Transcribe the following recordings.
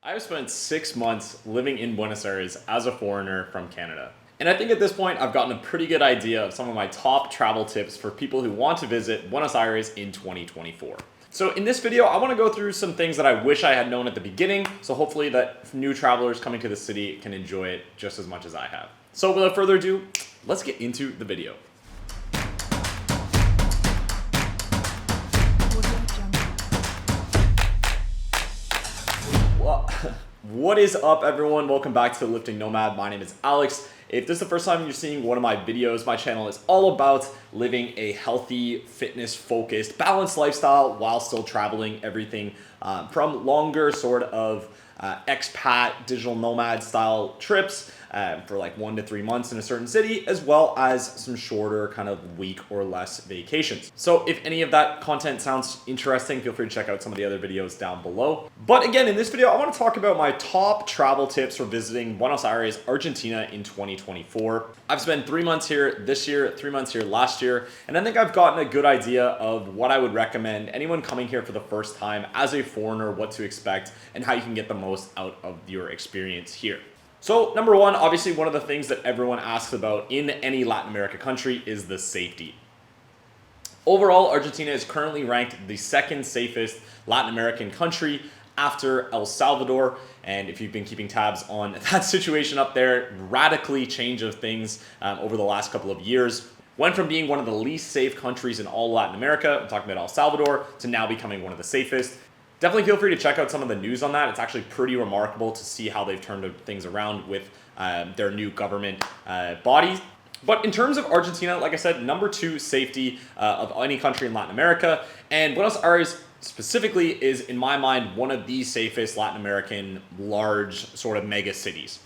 I've spent 6 months living in Buenos Aires as a foreigner from Canada. And I think at this point, I've gotten a pretty good idea of some of my top travel tips for people who want to visit Buenos Aires in 2024. So in this video, I want to go through some things that I wish I had known at the beginning, so hopefully that new travelers coming to the city can enjoy it just as much as I have. So without further ado, let's get into the video. What is up, everyone? Welcome back to Lifting Nomad. My name is Alex. If this is the first time you're seeing one of my videos, my channel is all about living a healthy, fitness-focused, balanced lifestyle while still traveling. Everything from longer sort of expat, digital nomad style trips for like 1 to 3 months in a certain city, as well as some shorter kind of week or less vacations. So if any of that content sounds interesting, feel free to check out some of the other videos down below. But again, in this video, I want to talk about my top travel tips for visiting Buenos Aires, Argentina in 2024. I've spent 3 months here this year, 3 months here last year, and I think I've gotten a good idea of what I would recommend anyone coming here for the first time as a foreigner, what to expect, and how you can get the most out of your experience here. So number one, obviously one of the things that everyone asks about in any Latin America country is the safety. Overall, Argentina is currently ranked the second safest Latin American country after El Salvador. And if you've been keeping tabs on that situation up there, radically change of things over the last couple of years. Went from being one of the least safe countries in all Latin America, I'm talking about El Salvador, to now becoming one of the safest. Definitely feel free to check out some of the news on that. It's actually pretty remarkable to see how they've turned things around with their new government bodies. But in terms of Argentina, like I said, number 2 safety of any country in Latin America. And Buenos Aires specifically is, in my mind, one of the safest Latin American large sort of mega cities.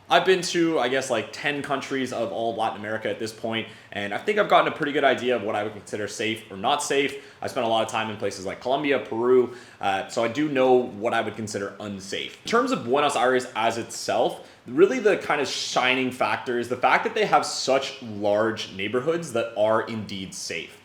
I've been to, I guess, like 10 countries of all of Latin America at this point, and I think I've gotten a pretty good idea of what I would consider safe or not safe. I spent a lot of time in places like Colombia, Peru, so I do know what I would consider unsafe. In terms of Buenos Aires as itself, really the kind of shining factor is the fact that they have such large neighborhoods that are indeed safe.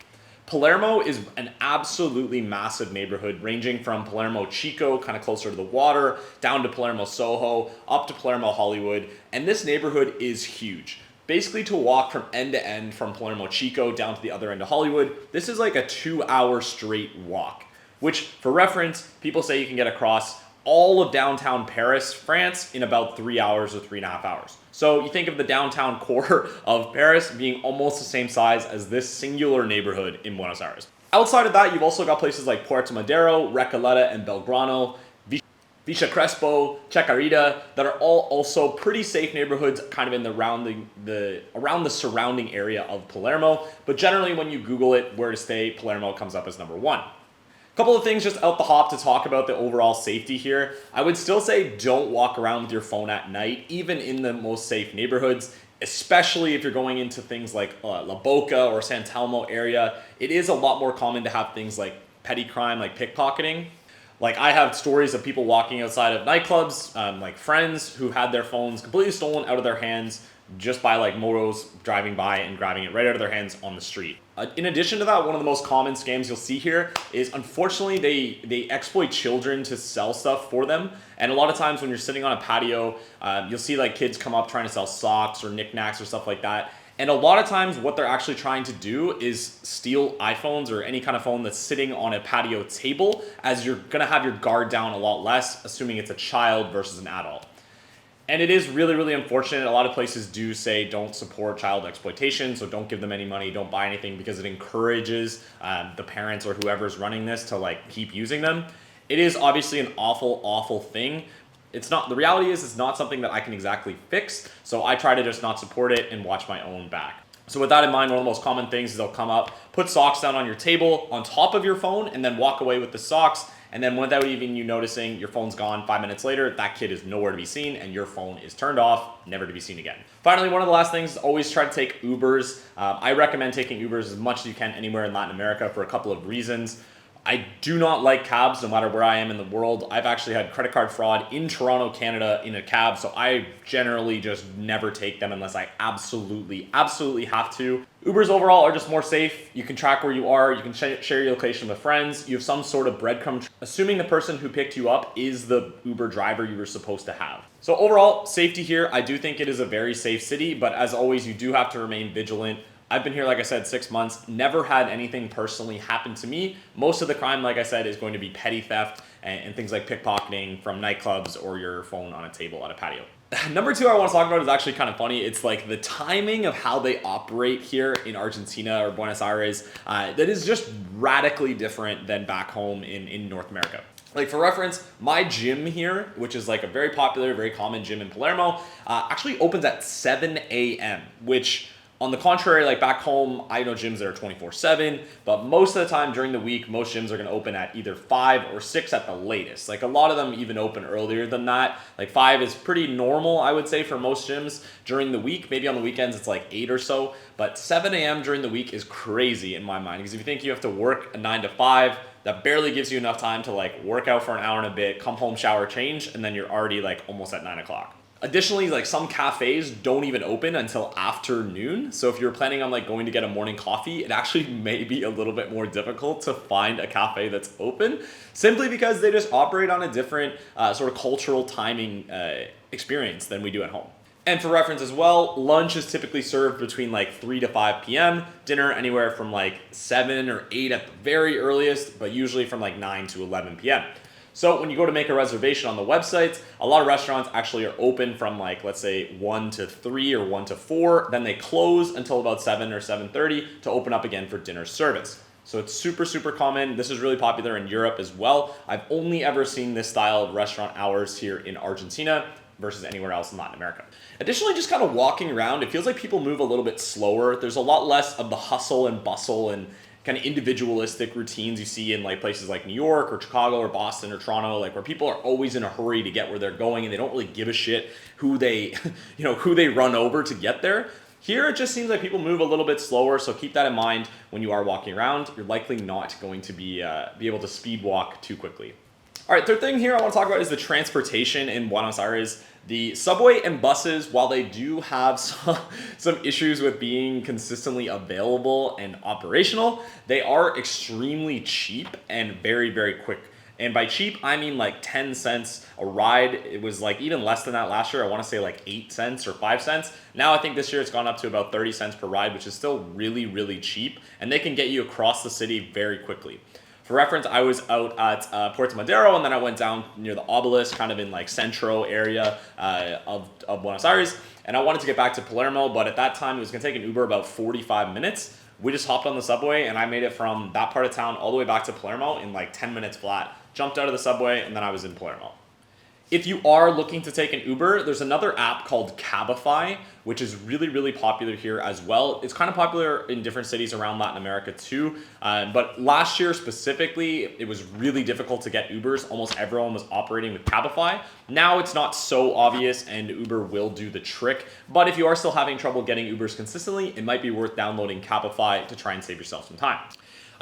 Palermo is an absolutely massive neighborhood, ranging from Palermo Chico, kind of closer to the water, down to Palermo Soho, up to Palermo Hollywood, and this neighborhood is huge. Basically, to walk from end to end from Palermo Chico down to the other end of Hollywood, this is like a 2-hour straight walk, which, for reference, people say you can get across all of downtown Paris, France, in about 3 hours or 3.5 hours. So you think of the downtown core of Paris being almost the same size as this singular neighborhood in Buenos Aires. Outside of that, you've also got places like Puerto Madero, Recoleta, and Belgrano, Villa Crespo, Chacarita, that are all also pretty safe neighborhoods kind of in around the surrounding area of Palermo. But generally, when you Google it, where to stay, Palermo comes up as number 1. Couple of things just out the hop to talk about the overall safety here. I would still say don't walk around with your phone at night, even in the most safe neighborhoods, especially if you're going into things like La Boca or San Telmo area. It is a lot more common to have things like petty crime, like pickpocketing. Like, I have stories of people walking outside of nightclubs, like friends who had their phones completely stolen out of their hands just by like motos driving by and grabbing it right out of their hands on the street. In addition to that, one of the most common scams you'll see here is, unfortunately, they exploit children to sell stuff for them. And a lot of times when you're sitting on a patio, you'll see like kids come up trying to sell socks or knickknacks or stuff like that. And a lot of times what they're actually trying to do is steal iPhones or any kind of phone that's sitting on a patio table, as you're gonna have your guard down a lot less, assuming it's a child versus an adult. And it is really, really unfortunate. A lot of places do say don't support child exploitation, so don't give them any money, don't buy anything, because it encourages the parents or whoever's running this to like keep using them. It is obviously an awful, awful thing. The reality is it's not something that I can exactly fix, so I try to just not support it and watch my own back. So with that in mind, one of the most common things is they'll come up, put socks down on your table on top of your phone, and then walk away with the socks. And then without even you noticing, your phone's gone. 5 minutes later, that kid is nowhere to be seen, and your phone is turned off, never to be seen again. Finally, one of the last things is always try to take Ubers. I recommend taking Ubers as much as you can anywhere in Latin America for a couple of reasons. I do not like cabs no matter where I am in the world. I've actually had credit card fraud in Toronto, Canada in a cab, so I generally just never take them unless I absolutely have to. Ubers overall are just more safe. You can track where you are. You can share your location with friends. You have some sort of breadcrumb, assuming the person who picked you up is the Uber driver you were supposed to have. So overall, safety here, I do think it is a very safe city, but as always, you do have to remain vigilant. I've been here, like I said, 6 months, never had anything personally happen to me. Most of the crime, like I said, is going to be petty theft and things like pickpocketing from nightclubs or your phone on a table at a patio. Number two I want to talk about is actually kind of funny. It's like the timing of how they operate here in Argentina or Buenos Aires that is just radically different than back home in North America. Like for reference, my gym here, which is like a very popular, very common gym in Palermo, actually opens at 7 a.m., which on the contrary, like back home, I know gyms that are 24/7, but most of the time during the week, most gyms are going to open at either 5 or 6 at the latest. Like a lot of them even open earlier than that. Like 5 is pretty normal, I would say, for most gyms during the week. Maybe on the weekends, it's like 8 or so, but 7 a.m. during the week is crazy in my mind, because if you think you have to work a 9 to 5, that barely gives you enough time to like work out for an hour and a bit, come home, shower, change, and then you're already like almost at 9 o'clock. Additionally, like some cafes don't even open until afternoon. So if you're planning on like going to get a morning coffee, it actually may be a little bit more difficult to find a cafe that's open, simply because they just operate on a different sort of cultural timing experience than we do at home. And for reference as well, lunch is typically served between like 3 to 5 p.m. Dinner anywhere from like 7 or 8 at the very earliest, but usually from like 9 to 11 p.m. So when you go to make a reservation on the websites, a lot of restaurants actually are open from like, let's say 1 to 3 or 1 to 4. Then they close until about 7 or 7:30 to open up again for dinner service. So it's super common. This is really popular in Europe as well. I've only ever seen this style of restaurant hours here in Argentina versus anywhere else in Latin America. Additionally, just kind of walking around, it feels like people move a little bit slower. There's a lot less of the hustle and bustle and kind of individualistic routines you see in like places like New York or Chicago or Boston or Toronto, like where people are always in a hurry to get where they're going and they don't really give a shit who they, who they run over to get there. Here, it just seems like people move a little bit slower, so keep that in mind when you are walking around. You're likely not going to be able to speed walk too quickly. All right, third thing here I want to talk about is the transportation in Buenos Aires. The subway and buses, while they do have some issues with being consistently available and operational, they are extremely cheap and very quick. And by cheap, I mean like 10 cents a ride. It was like even less than that last year. I want to say like 8 cents or 5 cents. Now I think this year it's gone up to about 30 cents per ride, which is still really cheap. And they can get you across the city very quickly. For reference, I was out at Puerto Madero, and then I went down near the obelisk, kind of in like centro area of Buenos Aires, and I wanted to get back to Palermo, but at that time it was going to take an Uber about 45 minutes. We just hopped on the subway, and I made it from that part of town all the way back to Palermo in like 10 minutes flat. Jumped out of the subway, and then I was in Palermo. If you are looking to take an Uber, there's another app called Cabify, which is really popular here as well. It's kind of popular in different cities around Latin America too. But last year specifically, it was really difficult to get Ubers. Almost everyone was operating with Cabify. Now it's not so obvious and Uber will do the trick. But if you are still having trouble getting Ubers consistently, it might be worth downloading Cabify to try and save yourself some time.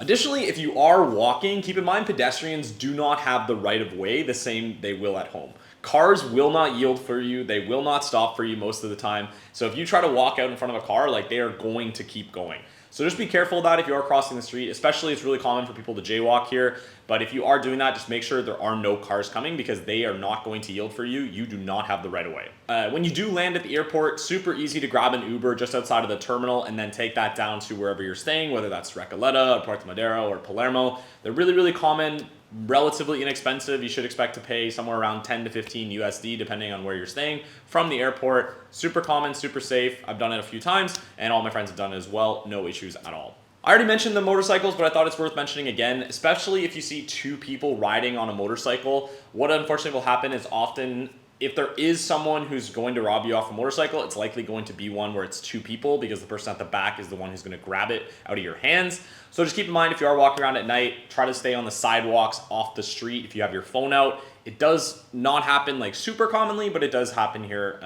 Additionally, if you are walking, keep in mind pedestrians do not have the right of way the same they will at home. Cars will not yield for you. They will not stop for you most of the time. So if you try to walk out in front of a car, like they are going to keep going. So just be careful of that if you are crossing the street. Especially, it's really common for people to jaywalk here. But if you are doing that, just make sure there are no cars coming because they are not going to yield for you. You do not have the right of way. When you do land at the airport, super easy to grab an Uber just outside of the terminal and then take that down to wherever you're staying, whether that's Recoleta, or Puerto Madero, or Palermo. They're really common, relatively inexpensive. You should expect to pay somewhere around 10 to 15 USD depending on where you're staying from the airport. Super common, super safe. I've done it a few times and all my friends have done it as well. No issues at all. I already mentioned the motorcycles, but I thought it's worth mentioning again, especially if you see two people riding on a motorcycle. What unfortunately will happen is often if there is someone who's going to rob you off a motorcycle, it's likely going to be one where it's two people because the person at the back is the one who's going to grab it out of your hands. So just keep in mind if you are walking around at night, try to stay on the sidewalks off the street if you have your phone out. It does not happen like super commonly, but it does happen here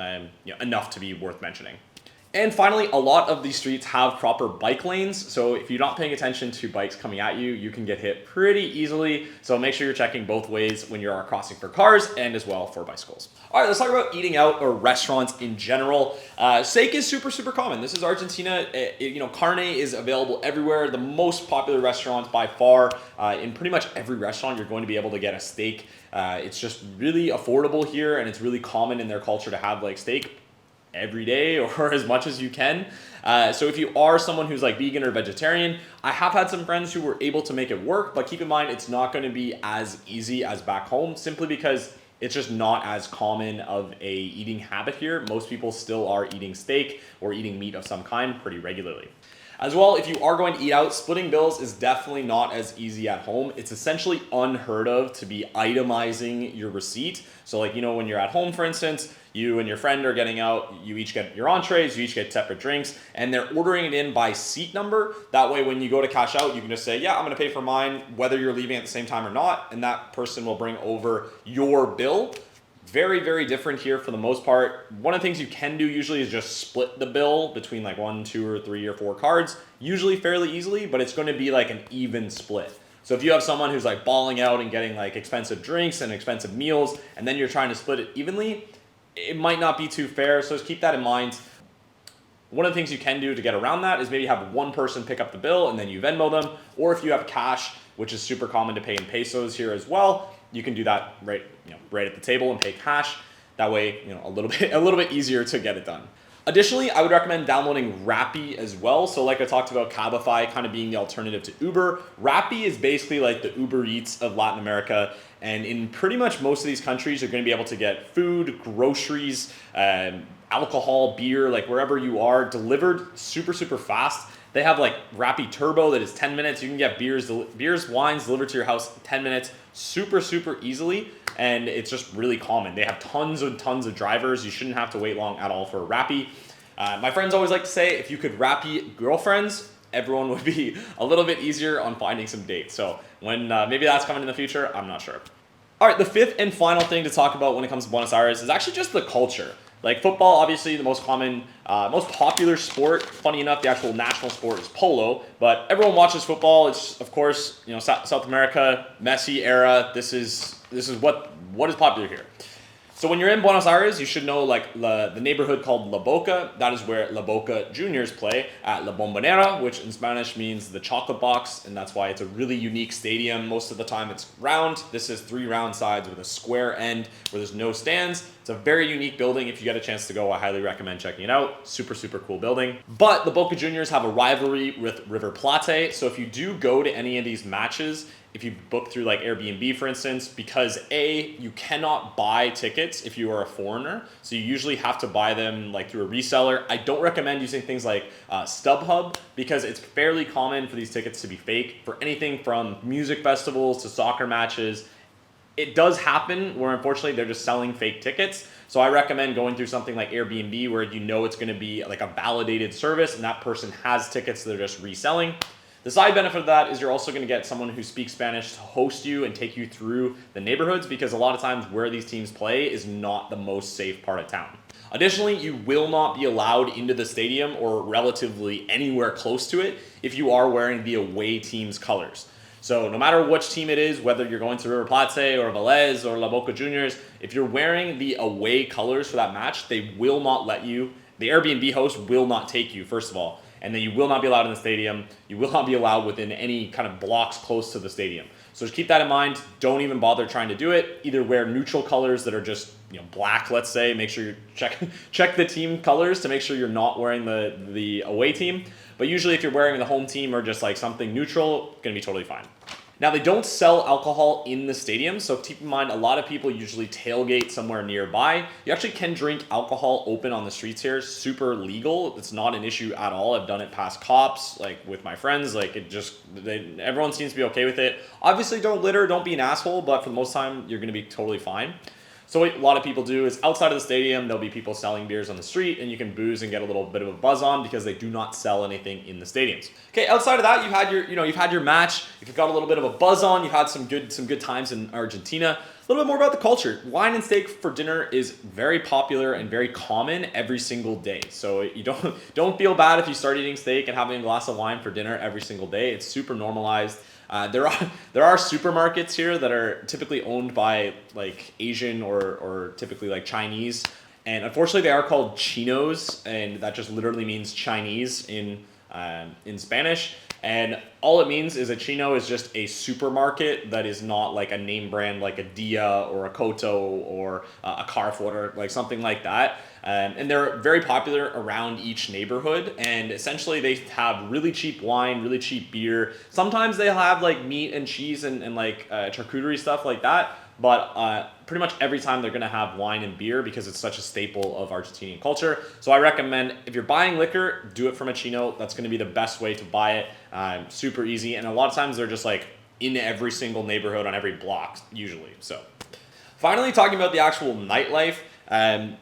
enough to be worth mentioning. And finally, a lot of these streets have proper bike lanes. So if you're not paying attention to bikes coming at you, you can get hit pretty easily. So make sure you're checking both ways when you're crossing for cars and as well for bicycles. All right, let's talk about eating out or restaurants in general. Steak is super, super common. This is Argentina. Carne is available everywhere. The most popular restaurants by far, in pretty much every restaurant, you're going to be able to get a steak. It's just really affordable here, and it's really common in their culture to have like steak every day or as much as you can. So if you are someone who's like vegan or vegetarian, I have had some friends who were able to make it work, but keep in mind it's not going to be as easy as back home simply because it's just not as common of a eating habit here. Most people still are eating steak or eating meat of some kind pretty regularly. As well, if you are going to eat out, splitting bills is definitely not as easy at home. It's essentially unheard of to be itemizing your receipt. So like, when you're at home, for instance, you and your friend are getting out, you each get your entrees, you each get separate drinks, and they're ordering it in by seat number. That way, when you go to cash out, you can just say, yeah, I'm gonna pay for mine, whether you're leaving at the same time or not, and that person will bring over your bill. Very, very different here for the most part. One of the things you can do usually is just split the bill between like 1, 2, or 3 or 4 cards, usually fairly easily, but it's gonna be like an even split. So if you have someone who's like balling out and getting like expensive drinks and expensive meals, and then you're trying to split it evenly, it might not be too fair, so just keep that in mind. One of the things you can do to get around that is maybe have one person pick up the bill and then you Venmo them, or if you have cash, which is super common to pay in pesos here as well, you can do that right at the table and pay cash. That way, a little bit easier to get it done. Additionally, I would recommend downloading Rappi as well. So like I talked about Cabify kind of being the alternative to Uber, Rappi is basically like the Uber Eats of Latin America. And in pretty much most of these countries, you're going to be able to get food, groceries, alcohol, beer, like wherever you are, delivered super, super fast. They have like Rappi Turbo that is 10 minutes. You can get beers, wines delivered to your house in 10 minutes, super, super easily. And it's just really common. They have tons and tons of drivers. You shouldn't have to wait long at all for a Rappi. My friends always like to say, if you could Rappi girlfriends, everyone would be a little bit easier on finding some dates. So when maybe that's coming in the future, I'm not sure. All right, the fifth and final thing to talk about when it comes to Buenos Aires is actually just the culture. Like football, obviously the most common, most popular sport. Funny enough, the actual national sport is polo, but everyone watches football. It's of course, South America, Messi era. This is what is popular here. So when you're in Buenos Aires, you should know like the neighborhood called La Boca. That is where La Boca Juniors play at La Bombonera, which in Spanish means the chocolate box, and that's why it's a really unique stadium. Most of the time it's round. This is 3 round sides with a square end where there's no stands. It's a very unique building. If you get a chance to go, I highly recommend checking it out. Super, super cool building. But the Boca Juniors have a rivalry with River Plate. So if you do go to any of these matches, if you book through like Airbnb, for instance, because you cannot buy tickets if you are a foreigner. So you usually have to buy them like through a reseller. I don't recommend using things like StubHub because it's fairly common for these tickets to be fake for anything from music festivals to soccer matches. It does happen where unfortunately they're just selling fake tickets. So I recommend going through something like Airbnb where it's going to be like a validated service and that person has tickets they're just reselling. The side benefit of that is you're also going to get someone who speaks Spanish to host you and take you through the neighborhoods because a lot of times where these teams play is not the most safe part of town. Additionally, you will not be allowed into the stadium or relatively anywhere close to it if you are wearing the away team's colors. So no matter which team it is, whether you're going to River Plate or Velez or La Boca Juniors, if you're wearing the away colors for that match, they will not let you, the Airbnb host will not take you, first of all. And then you will not be allowed in the stadium. You will not be allowed within any kind of blocks close to the stadium. So just keep that in mind. Don't even bother trying to do it. Either wear neutral colors that are just black, let's say. Make sure you check the team colors to make sure you're not wearing the away team. But usually if you're wearing the home team or just like something neutral, it's going to be totally fine. Now, they don't sell alcohol in the stadium, so keep in mind a lot of people usually tailgate somewhere nearby. You actually can drink alcohol open on the streets here, super legal. It's not an issue at all. I've done it past cops, like with my friends, like everyone seems to be okay with it. Obviously, don't litter, don't be an asshole, but for the most time, you're gonna be totally fine. So what a lot of people do is outside of the stadium, there'll be people selling beers on the street and you can booze and get a little bit of a buzz on because they do not sell anything in the stadiums. Okay, outside of that, you've had your match. If you've got a little bit of a buzz on, you've had some good times in Argentina. A little bit more about the culture. Wine and steak for dinner is very popular and very common every single day. So you don't feel bad if you start eating steak and having a glass of wine for dinner every single day. It's super normalized. There are supermarkets here that are typically owned by like Asian or typically like Chinese, and unfortunately they are called chinos, and that just literally means Chinese in Spanish. And all it means is a chino is just a supermarket that is not like a name brand like a Dia or a Koto or a Carrefour, like something like that. And they're very popular around each neighborhood. And essentially they have really cheap wine, really cheap beer. Sometimes they have like meat and cheese and like charcuterie stuff like that. But pretty much every time they're going to have wine and beer because it's such a staple of Argentinian culture. So I recommend if you're buying liquor, do it from a chino. That's going to be the best way to buy it. Super easy. And a lot of times they're just like in every single neighborhood on every block usually. So finally, talking about the actual nightlife.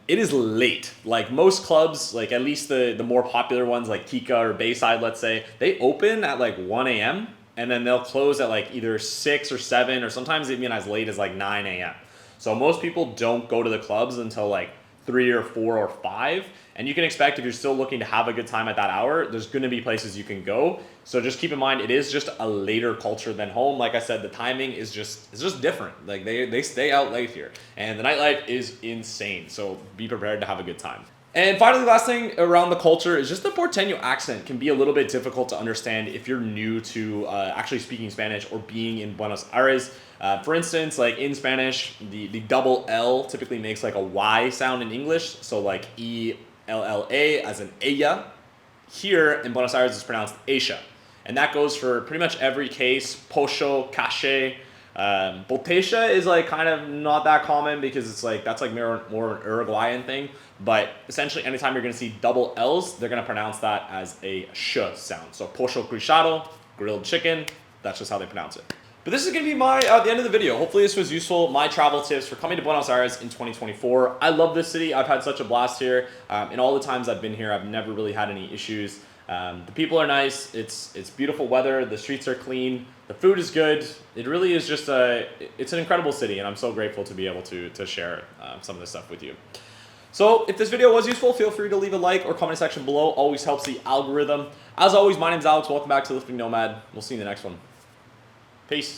It is late. Like most clubs, like at least the more popular ones like Kika or Bayside, let's say, they open at like 1 a.m. and then they'll close at like either 6 or 7 or sometimes even as late as like 9 a.m. So most people don't go to the clubs until like 3 or 4 or 5. And you can expect if you're still looking to have a good time at that hour, there's going to be places you can go. So just keep in mind, it is just a later culture than home. Like I said, the timing is just different. Like they stay out late here. And the nightlife is insane. So be prepared to have a good time. And finally, last thing around the culture is just the porteño accent can be a little bit difficult to understand if you're new to actually speaking Spanish or being in Buenos Aires. For instance, like in Spanish, the double L typically makes like a Y sound in English. So like E-L-L-A as in ella. Here in Buenos Aires, it's pronounced Asia. And that goes for pretty much every case. Pocho, cache. Botella is like kind of not that common because it's like that's like more of an Uruguayan thing. But essentially, anytime you're going to see double L's, they're going to pronounce that as a sh sound. So pollo grillado, grilled chicken. That's just how they pronounce it. But this is going to be the end of the video. Hopefully this was useful. My travel tips for coming to Buenos Aires in 2024. I love this city. I've had such a blast here. In all the times I've been here, I've never really had any issues. The people are nice. It's beautiful weather. The streets are clean. The food is good. It really is just it's an incredible city, and I'm so grateful to be able to share some of this stuff with you. So if this video was useful, feel free to leave a like or comment section below. Always helps the algorithm. As always, my name's Alex. Welcome back to Lifting Nomad. We'll see you in the next one. Peace.